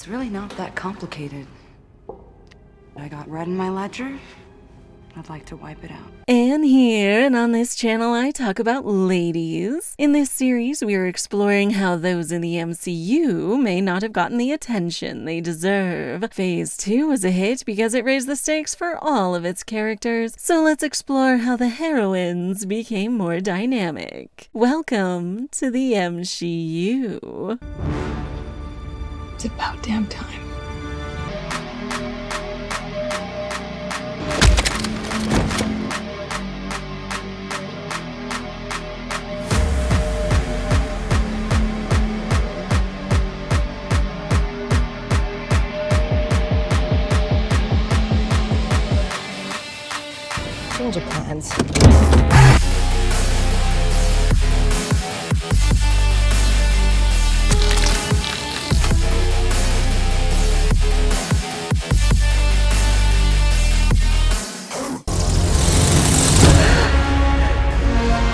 It's really not that complicated. I got red in my ledger. I'd like to wipe it out. And here and on this channel, I talk about ladies. In this series, we are exploring how those in the MCU may not have gotten the attention they deserve. Phase 2 was a hit because it raised the stakes for all of its characters, so let's explore how the heroines became more dynamic. Welcome to the MCU. It's about damn time. Change of plans.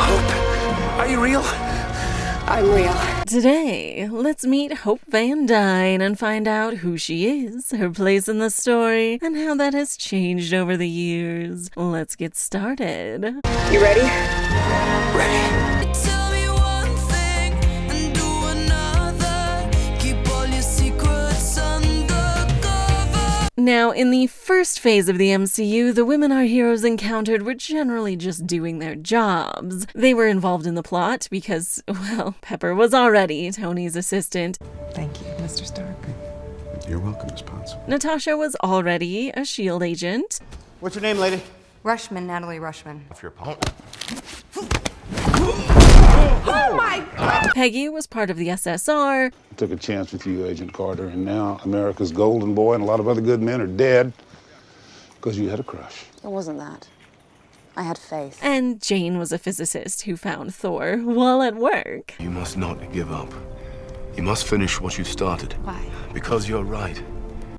Hope, are you real? I'm real. Today, let's meet Hope Van Dyne and find out who she is, her place in the story, and how that has changed over the years. Let's get started. You ready? Ready. Now, in the first phase of the MCU, the women our heroes encountered were generally just doing their jobs. They were involved in the plot because, well, Pepper was already Tony's assistant. Thank you, Mr. Stark. You're welcome, Miss Potts. Natasha was already a S.H.I.E.L.D. agent. What's your name, lady? Rushman, Natalie Rushman. If your opponent. Oh my God! Peggy was part of the SSR. I took a chance with you, Agent Carter, and now America's golden boy and a lot of other good men are dead because you had a crush. It wasn't that. I had faith. And Jane was a physicist who found Thor while at work. You must not give up. You must finish what you started. Why? Because you're right.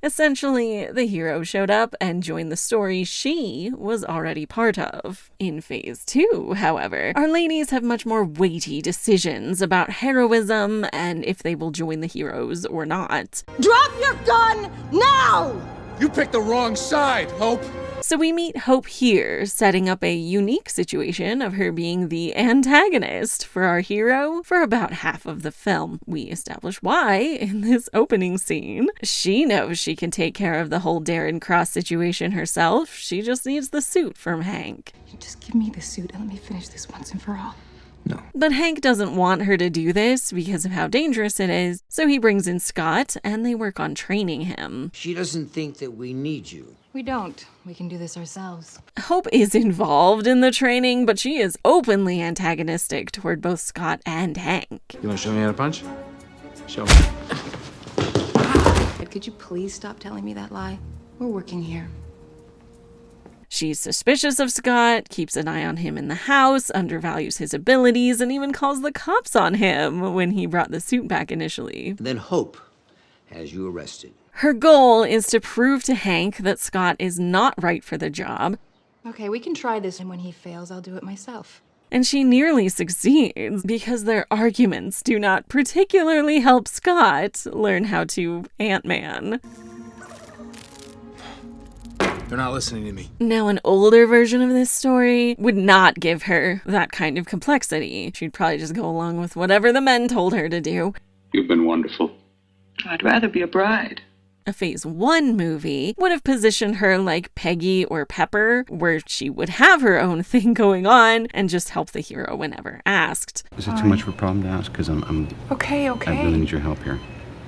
Essentially, the hero showed up and joined the story she was already part of. In Phase 2, however, our ladies have much more weighty decisions about heroism and if they will join the heroes or not. Drop your gun now! You picked the wrong side, Hope. So we meet Hope here, setting up a unique situation of her being the antagonist for our hero for about half of the film. We establish why in this opening scene. She knows she can take care of the whole Darren Cross situation herself. She just needs the suit from Hank. Just give me the suit and let me finish this once and for all. No. But Hank doesn't want her to do this because of how dangerous it is, so he brings in Scott and they work on training him. She doesn't think that we need you. We don't. We can do this ourselves. Hope is involved in the training, but she is openly antagonistic toward both Scott and Hank. You want to show me how to punch? Show me. Could you please stop telling me that lie? We're working here. She's suspicious of Scott, keeps an eye on him in the house, undervalues his abilities, and even calls the cops on him when he brought the suit back initially. And then Hope has you arrested. Her goal is to prove to Hank that Scott is not right for the job, Okay, we can try this, and when he fails, I'll do it myself. and she nearly succeeds because their arguments do not particularly help Scott learn how to Ant-Man. They're not listening to me. Now, an older version of this story would not give her that kind of complexity. She'd probably just go along with whatever the men told her to do. You've been wonderful. I'd rather be a bride. A Phase 1 movie would have positioned her like Peggy or Pepper, where she would have her own thing going on and just help the hero whenever asked. Is it too much of a problem to ask? Because I Okay. really need your help here.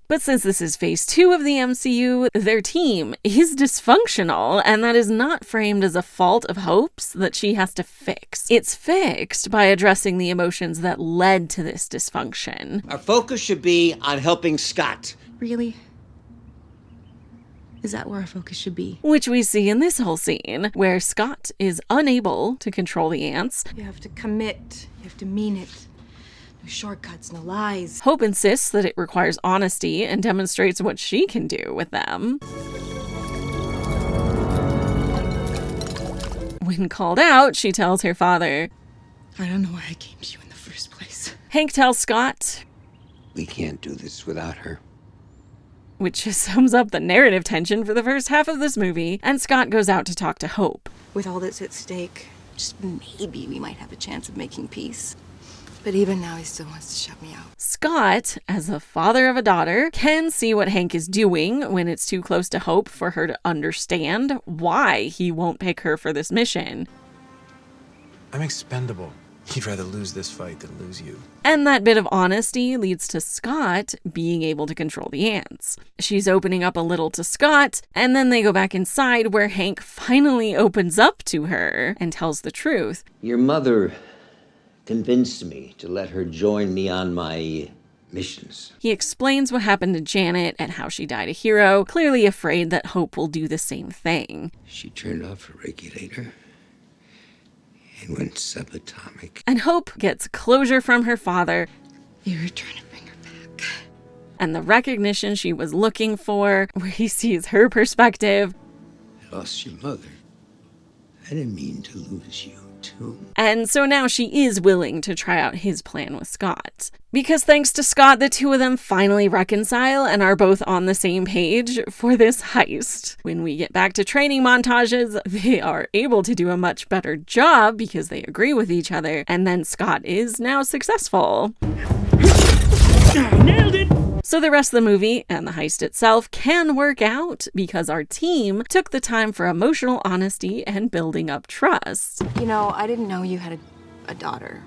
But since this is Phase 2 of the MCU, their team is dysfunctional, and that is not framed as a fault of Hope's that she has to fix. It's fixed by addressing the emotions that led to this dysfunction. Our focus should be on helping Scott. Really? Is that where our focus should be? Which we see in this whole scene, where Scott is unable to control the ants. You have to commit. You have to mean it. No shortcuts, no lies. Hope insists that it requires honesty and demonstrates what she can do with them. When called out, she tells her father, I don't know why I came to you in the first place. Hank tells Scott, We can't do this without her. which just sums up the narrative tension for the first half of this movie, and Scott goes out to talk to Hope. With all that's at stake, just maybe we might have a chance of making peace. But even now, he still wants to shut me out. Scott, as a father of a daughter, can see what Hank is doing when it's too close to Hope for her to understand why he won't pick her for this mission. I'm expendable. He'd rather lose this fight than lose you. And that bit of honesty leads to Scott being able to control the ants. She's opening up a little to Scott, and then they go back inside where Hank finally opens up to her and tells the truth. Your mother convinced me to let her join me on my missions. He explains what happened to Janet and how she died a hero, clearly afraid that Hope will do the same thing. She turned off her regulator and went subatomic. And Hope gets closure from her father. You were trying to bring her back. And the recognition she was looking for, where he sees her perspective. I lost your mother. I didn't mean to lose you, too. And so now she is willing to try out his plan with Scott. Because thanks to Scott, the two of them finally reconcile and are both on the same page for this heist. When we get back to training montages, they are able to do a much better job because they agree with each other, and then Scott is now successful. Nailed it! So the rest of the movie and the heist itself can work out because our team took the time for emotional honesty and building up trust. You know, I didn't know you had a daughter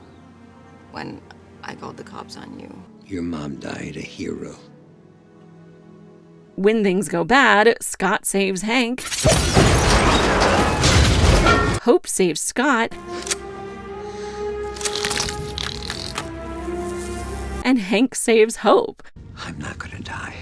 when I called the cops on you. Your mom died a hero. When things go bad, Scott saves Hank. Hope saves Scott. And Hank saves Hope. I'm not gonna die.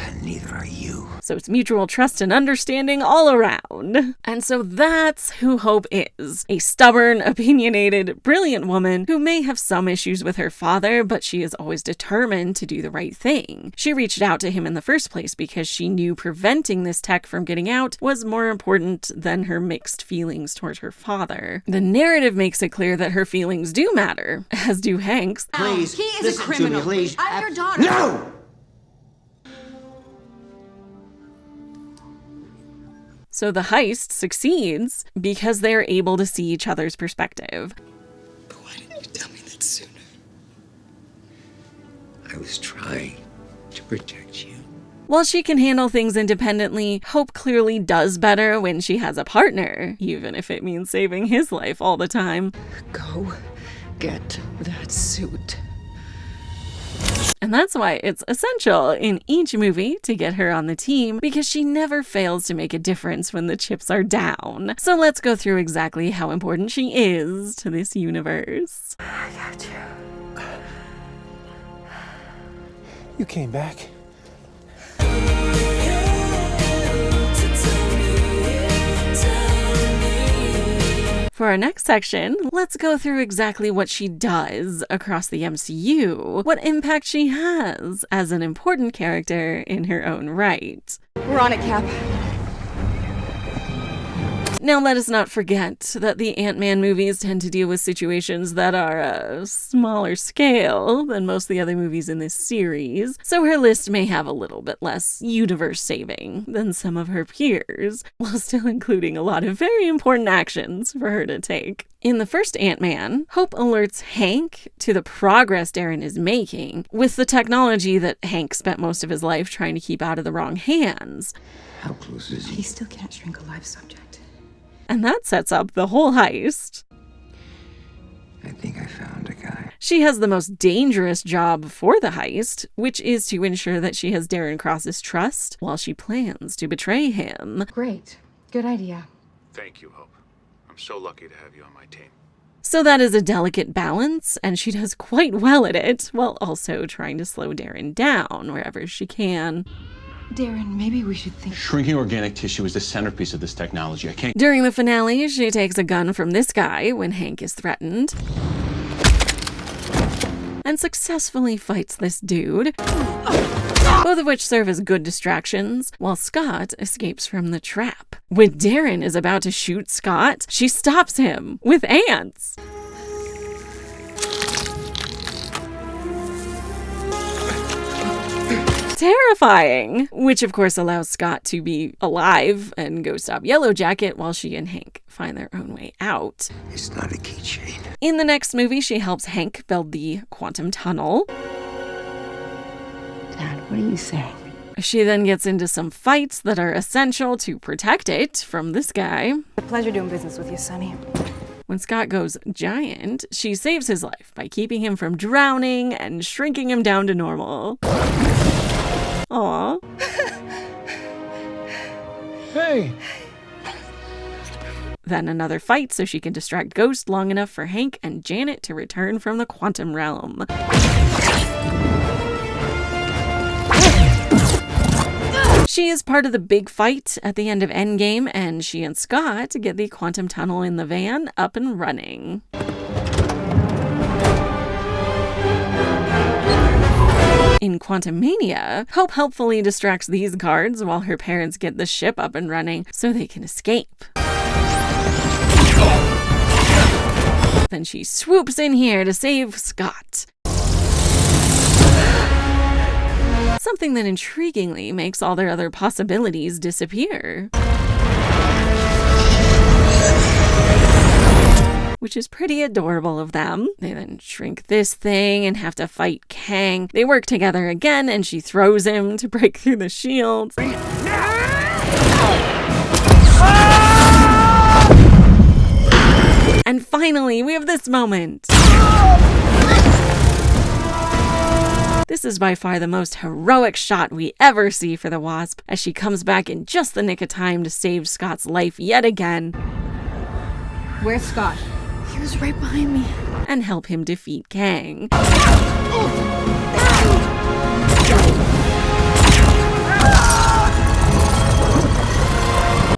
And neither are you. So it's mutual trust and understanding all around. And so that's who Hope is. A stubborn, opinionated, brilliant woman who may have some issues with her father, but she is always determined to do the right thing. She reached out to him in the first place because she knew preventing this tech from getting out was more important than her mixed feelings towards her father. The narrative makes it clear that her feelings do matter, as do Hank's. Please, He is listen a criminal. to me, please. I'm your daughter. No! So the heist succeeds because they're able to see each other's perspective. Why didn't you tell me that sooner? I was trying to protect you. While she can handle things independently, Hope clearly does better when she has a partner, even if it means saving his life all the time. Go get that suit. And that's why it's essential in each movie to get her on the team, because she never fails to make a difference when the chips are down. So let's go through exactly how important she is to this universe. I got you. You came back. For our next section, let's go through exactly what she does across the MCU, what impact she has as an important character in her own right. We're on it, Cap. Now, let us not forget that the Ant-Man movies tend to deal with situations that are a smaller scale than most of the other movies in this series, so her list may have a little bit less universe-saving than some of her peers, while still including a lot of very important actions for her to take. In the first Ant-Man, Hope alerts Hank to the progress Darren is making with the technology that Hank spent most of his life trying to keep out of the wrong hands. How close is He he? still can't shrink a live subject. And that sets up the whole heist. I think I found a guy. She has the most dangerous job for the heist, which is to ensure that she has Darren Cross's trust while she plans to betray him. Great. Good idea. Thank you, Hope. I'm so lucky to have you on my team. So that is a delicate balance, and she does quite well at it, while also trying to slow Darren down wherever she can. Darren, maybe we should think. Shrinking organic tissue is the centerpiece of this technology. I can't. During the finale, she takes a gun from this guy when Hank is threatened, and successfully fights this dude, both of which serve as good distractions, while Scott escapes from the trap. When Darren is about to shoot Scott, she stops him with ants. terrifying, which of course allows Scott to be alive and go stop Yellow Jacket while she and Hank find their own way out. It's not a keychain. In the next movie, she helps Hank build the quantum tunnel. Dad, what are you saying? She then gets into some fights that are essential to protect it from this guy. A pleasure doing business with you, Sonny. When Scott goes giant, she saves his life by keeping him from drowning and shrinking him down to normal. Aww. Hey! Then another fight so she can distract Ghost long enough for Hank and Janet to return from the quantum realm. She is part of the big fight at the end of Endgame, and she and Scott get the quantum tunnel in the van up and running. In Quantumania, Hope helpfully distracts these guards while her parents get the ship up and running so they can escape. Then she swoops in here to save Scott. Something that intriguingly makes all their other possibilities disappear. Which is pretty adorable of them. They then shrink this thing and have to fight Kang. They work together again and she throws him to break through the shields. And finally, we have this moment. This is by far the most heroic shot we ever see for the Wasp, as she comes back in just the nick of time to save Scott's life yet again. Where's Scott? He was right behind me. And help him defeat Kang.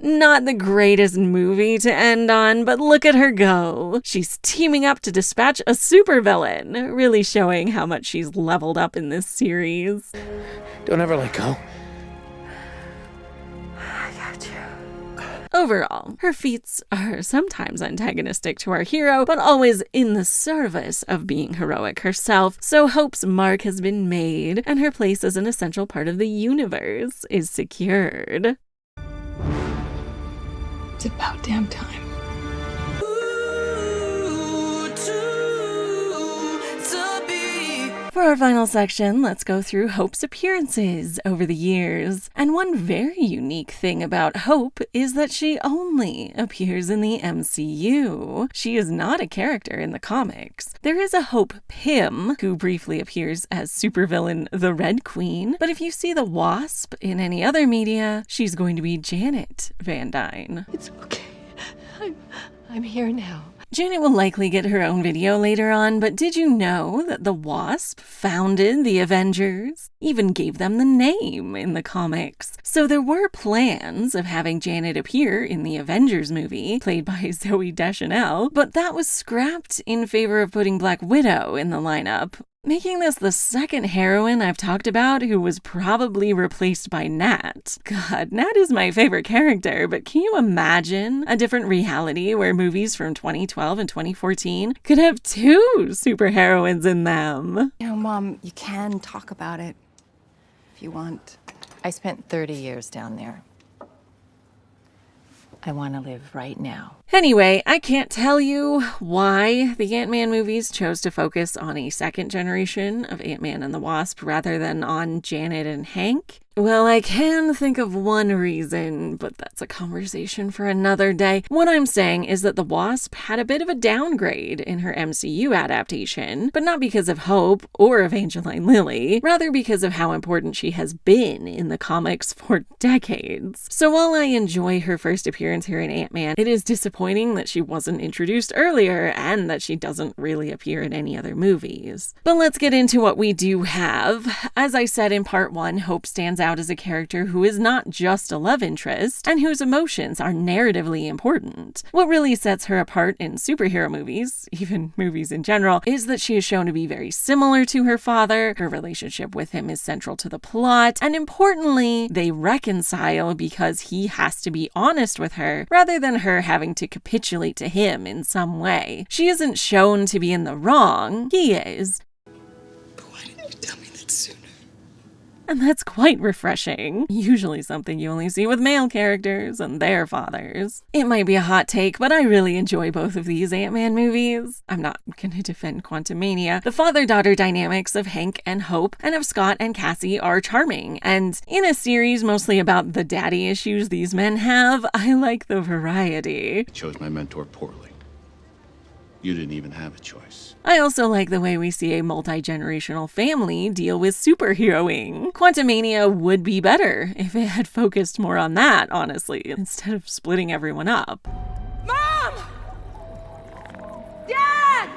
Not the greatest movie to end on, but look at her go. She's teaming up to dispatch a supervillain, really showing how much she's leveled up in this series. Don't ever let go. Overall, her feats are sometimes antagonistic to our hero, but always in the service of being heroic herself, so Hope's mark has been made, and her place as an essential part of the universe is secured. It's about damn time. For our final section, let's go through Hope's appearances over the years. And one very unique thing about Hope is that she only appears in the MCU. She is not a character in the comics. There is a Hope Pym, who briefly appears as supervillain the Red Queen, but if you see the Wasp in any other media, she's going to be Janet Van Dyne. It's okay. I'm here now. Janet will likely get her own video later on, but did you know that the Wasp founded the Avengers? Even gave them the name in the comics. So there were plans of having Janet appear in the Avengers movie, played by Zooey Deschanel, but that was scrapped in favor of putting Black Widow in the lineup, making this the second heroine I've talked about who was probably replaced by Nat. God, Nat is my favorite character, but can you imagine a different reality where movies from 2012 and 2014 could have two superheroines in them? You know, Mom, you can talk about it if you want. I spent 30 years down there. I want to live right now. Anyway, I can't tell you why the Ant-Man movies chose to focus on a second generation of Ant-Man and the Wasp rather than on Janet and Hank. Well, I can think of one reason, but that's a conversation for another day. What I'm saying is that the Wasp had a bit of a downgrade in her MCU adaptation, but not because of Hope or Evangeline Lilly, rather because of how important she has been in the comics for decades. So while I enjoy her first appearance here in Ant-Man, it is disappointing that she wasn't introduced earlier and that she doesn't really appear in any other movies. But let's get into what we do have. As I said in part 1, Hope stands out as a character who is not just a love interest and whose emotions are narratively important. What really sets her apart in superhero movies, even movies in general, is that she is shown to be very similar to her father. Her relationship with him is central to the plot, and importantly, they reconcile because he has to be honest with her rather than her having to capitulate to him in some way. She isn't shown to be in the wrong, he is. But why didn't you tell me that sooner? And that's quite refreshing. Usually something you only see with male characters and their fathers. It might be a hot take, but I really enjoy both of these Ant-Man movies. I'm not gonna defend Quantumania. The father-daughter dynamics of Hank and Hope and of Scott and Cassie are charming. And in a series mostly about the daddy issues these men have, I like the variety. I chose my mentor poorly. You didn't even have a choice. I also like the way we see a multi-generational family deal with superheroing. Quantumania would be better if it had focused more on that, honestly, instead of splitting everyone up. Mom! Dad!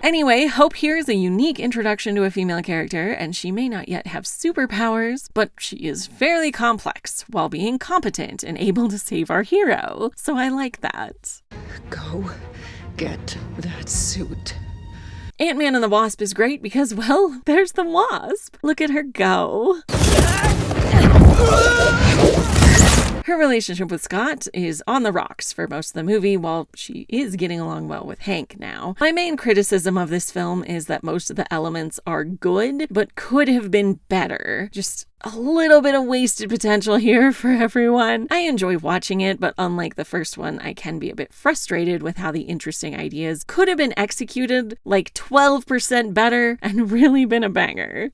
Anyway, Hope here is a unique introduction to a female character, and she may not yet have superpowers, but she is fairly complex while being competent and able to save our hero. So I like that. Go get that suit. Ant-Man and the Wasp is great because, well, there's the Wasp. Look at her go. Her relationship with Scott is on the rocks for most of the movie, while she is getting along well with Hank now. My main criticism of this film is that most of the elements are good, but could have been better. Just a little bit of wasted potential here for everyone. I enjoy watching it, but unlike the first one, I can be a bit frustrated with how the interesting ideas could have been executed like 12% better and really been a banger.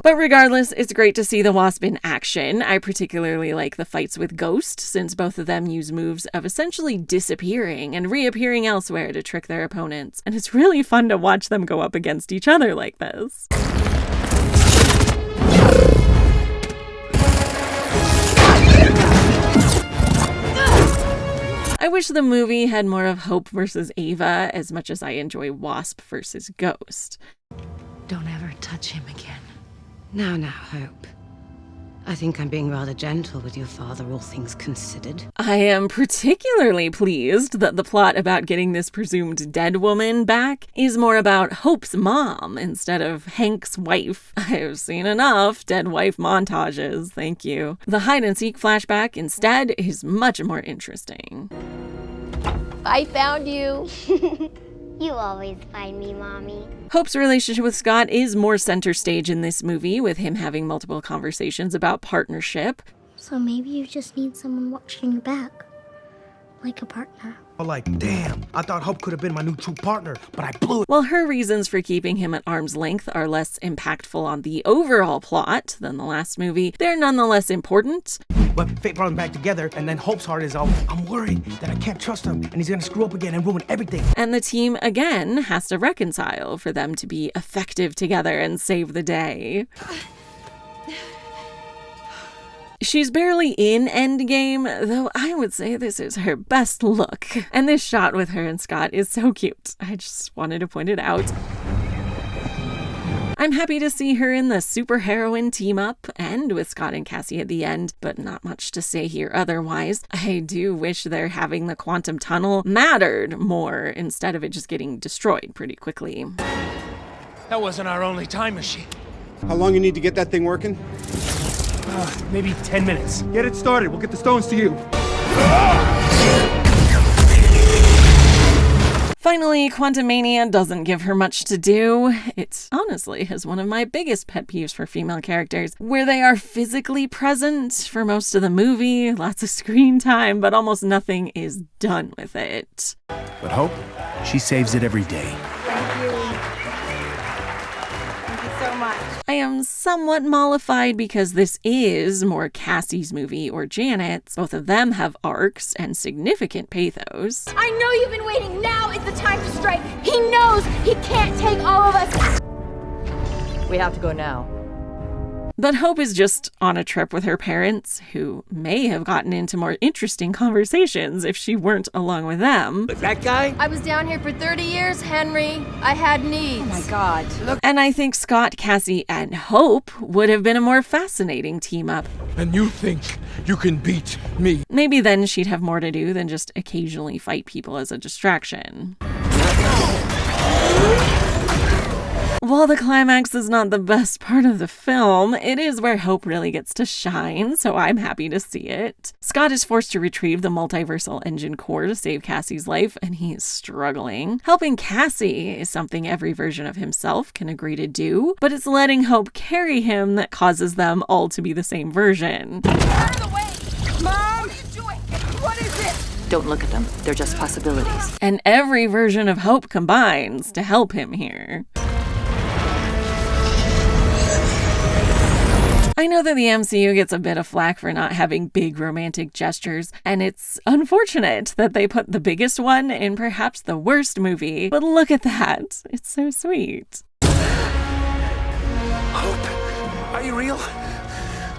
But regardless, it's great to see the Wasp in action. I particularly like the fights with Ghost, since both of them use moves of essentially disappearing and reappearing elsewhere to trick their opponents. And it's really fun to watch them go up against each other like this. I wish the movie had more of Hope versus Ava as much as I enjoy Wasp versus Ghost. Don't ever touch him again. Now, Hope. I think I'm being rather gentle with your father, all things considered. I am particularly pleased that the plot about getting this presumed dead woman back is more about Hope's mom instead of Hank's wife. I've seen enough dead wife montages, thank you. The hide-and-seek flashback instead is much more interesting. I found you. You always find me, Mommy. Hope's relationship with Scott is more center stage in this movie, with him having multiple conversations about partnership. So maybe you just need someone watching your back. Like a partner. Like, damn, I thought Hope could have been my new true partner, but I blew it. While her reasons for keeping him at arm's length are less impactful on the overall plot than the last movie, they're nonetheless important. But fate brought them back together, and then Hope's heart is all, I'm worried that I can't trust him, and he's gonna screw up again and ruin everything. And the team, again, has to reconcile for them to be effective together and save the day. She's barely in Endgame, though I would say this is her best look. And this shot with her and Scott is so cute. I just wanted to point it out. I'm happy to see her in the superheroine team up and with Scott and Cassie at the end, but not much to say here otherwise. I do wish their having the quantum tunnel mattered more instead of it just getting destroyed pretty quickly. That wasn't our only time machine. How long you need to get that thing working? Maybe 10 minutes. Get it started. We'll get the stones to you. Finally, Quantumania doesn't give her much to do. It honestly is one of my biggest pet peeves for female characters, where they are physically present for most of the movie, lots of screen time, but almost nothing is done with it. But Hope, she saves it every day. I am somewhat mollified because this is more Cassie's movie or Janet's. Both of them have arcs and significant pathos. I know you've been waiting. Now is the time to strike. He knows he can't take all of us. We have to go now. But Hope is just on a trip with her parents, who may have gotten into more interesting conversations if she weren't along with them. That guy? I was down here for 30 years, Henry. I had needs. Oh my God. Look. And I think Scott, Cassie, and Hope would have been a more fascinating team up. And you think you can beat me? Maybe then she'd have more to do than just occasionally fight people as a distraction. While the climax is not the best part of the film, it is where Hope really gets to shine, so I'm happy to see it. Scott is forced to retrieve the multiversal engine core to save Cassie's life, and he is struggling. Helping Cassie is something every version of himself can agree to do, but it's letting Hope carry him that causes them all to be the same version. Out of the way! Mom! What are you doing? What is it? Don't look at them. They're just possibilities. And every version of Hope combines to help him here. I know that the MCU gets a bit of flack for not having big romantic gestures, and it's unfortunate that they put the biggest one in perhaps the worst movie, but look at that. It's so sweet. Hope, are you real?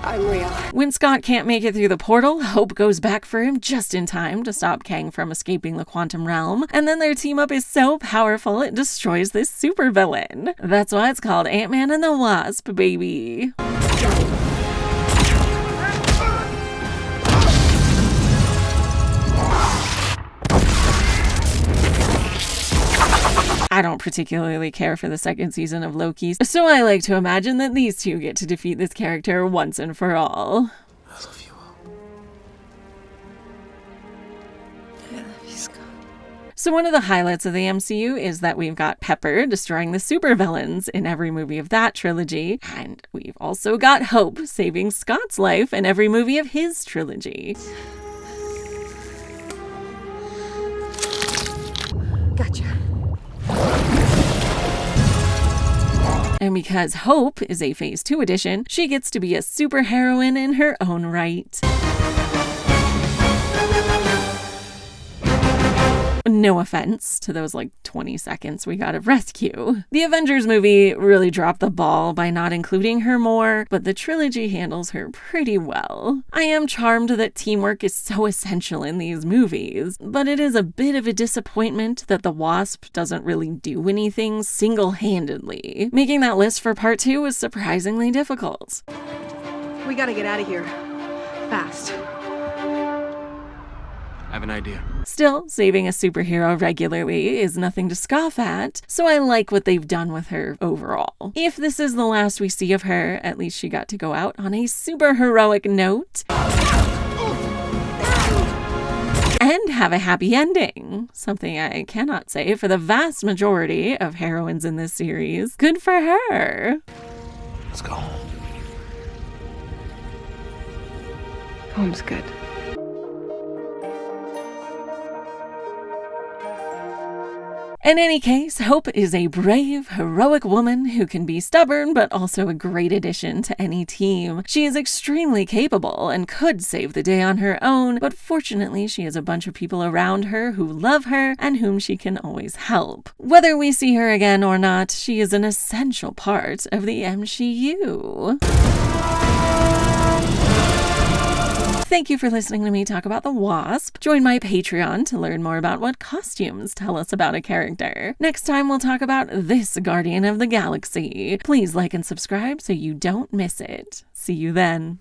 I'm real. When Scott can't make it through the portal, Hope goes back for him just in time to stop Kang from escaping the quantum realm, and then their team up is so powerful it destroys this supervillain. That's why it's called Ant-Man and the Wasp, baby. I don't particularly care for the second season of Loki, so I like to imagine that these two get to defeat this character once and for all. I love you, Hope. I love you, Scott. So one of the highlights of the MCU is that we've got Pepper destroying the supervillains in every movie of that trilogy, and we've also got Hope saving Scott's life in every movie of his trilogy. Gotcha. And because Hope is a Phase 2 edition, she gets to be a superheroine in her own right. No offense to those 20 seconds we got of rescue. The Avengers movie really dropped the ball by not including her more, but the trilogy handles her pretty well. I am charmed that teamwork is so essential in these movies, but it is a bit of a disappointment that the Wasp doesn't really do anything single-handedly. Making that list for part 2 was surprisingly difficult. We gotta get out of here. Fast. I have an idea. Still, saving a superhero regularly is nothing to scoff at, so I like what they've done with her overall. If this is the last we see of her, at least she got to go out on a super heroic note and have a happy ending. Something I cannot say for the vast majority of heroines in this series. Good for her. Let's go home. Home's good. In any case, Hope is a brave, heroic woman who can be stubborn, but also a great addition to any team. She is extremely capable and could save the day on her own, but fortunately she has a bunch of people around her who love her and whom she can always help. Whether we see her again or not, she is an essential part of the MCU. Thank you for listening to me talk about the Wasp. Join my Patreon to learn more about what costumes tell us about a character. Next time we'll talk about this Guardian of the Galaxy. Please like and subscribe so you don't miss it. See you then.